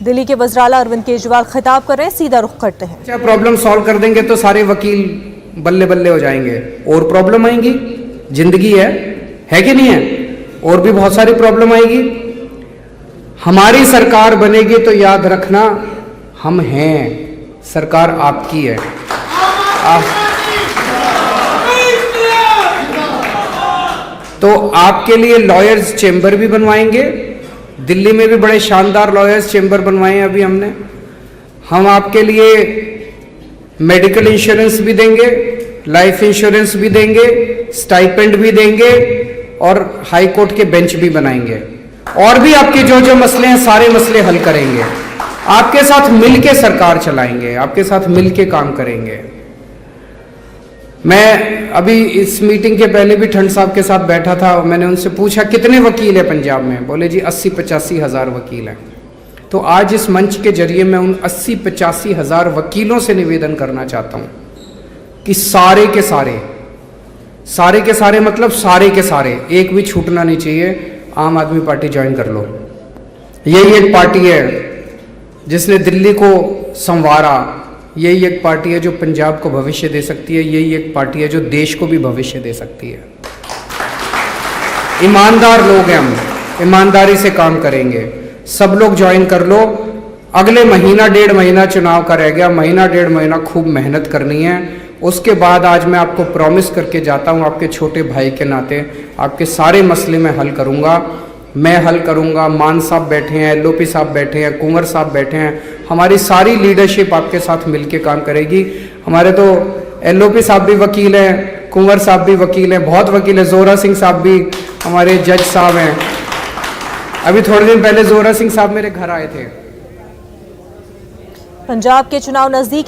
दिल्ली के वज़ीर-ए-आला अरविंद केजरीवाल खिताब कर रहे हैं, सीधा रुख करते हैं। अच्छा, प्रॉब्लम सॉल्व कर देंगे तो सारे वकील बल्ले बल्ले हो जाएंगे, और प्रॉब्लम आएंगी। जिंदगी है कि नहीं है? और भी बहुत सारी प्रॉब्लम आएगी। हमारी सरकार बनेगी तो याद रखना, हम हैं, सरकार आपकी है। तो आपके लिए लॉयर्स चेंबर भी बनवाएंगे। दिल्ली में भी बड़े शानदार लॉयर्स चेंबर बनवाए हैं अभी हमने। हम आपके लिए मेडिकल इंश्योरेंस भी देंगे, लाइफ इंश्योरेंस भी देंगे, स्टाइपेंड भी देंगे, और हाई कोर्ट के बेंच भी बनाएंगे। और भी आपके जो जो मसले हैं सारे मसले हल करेंगे। आपके साथ मिलके सरकार चलाएंगे, आपके साथ मिलके काम करेंगे। मैं अभी इस मीटिंग के पहले भी ठंड साहब के साथ बैठा था। मैंने उनसे पूछा कितने वकील हैं पंजाब में? बोले जी 80-85 हज़ार वकील हैं। तो आज इस मंच के जरिए मैं उन 80-85 हज़ार वकीलों से निवेदन करना चाहता हूं कि सारे के सारे मतलब सारे के सारे, एक भी छूटना नहीं चाहिए, आम आदमी पार्टी ज्वाइन कर लो। यही एक पार्टी है जिसने दिल्ली को संवारा, यही एक पार्टी है जो पंजाब को भविष्य दे सकती है, यही एक पार्टी है जो देश को भी भविष्य दे सकती है। ईमानदार लोग हैं हम, ईमानदारी से काम करेंगे। सब लोग ज्वाइन कर लो। अगले महीना 1.5 महीना चुनाव का रह गया, महीना 1.5 महीना खूब मेहनत करनी है। उसके बाद आज मैं आपको प्रॉमिस करके जाता हूं, आपके छोटे भाई के नाते आपके सारे मसले मैं हल करूंगा। मैं हल करूंगा, मान साहब बैठे हैं, एलओपी साहब बैठे हैं, कुंवर साहब बैठे हैं, हमारी सारी लीडरशिप आपके साथ मिलके काम करेगी। हमारे तो एलओपी साहब भी वकील हैं, कुंवर साहब भी वकील हैं, बहुत वकील हैं, जोरा सिंह साहब भी हमारे जज साहब हैं। अभी थोड़े दिन पहले जोरा सिंह साहब मेरे घर आए थे। पंजाब के चुनाव नजदीक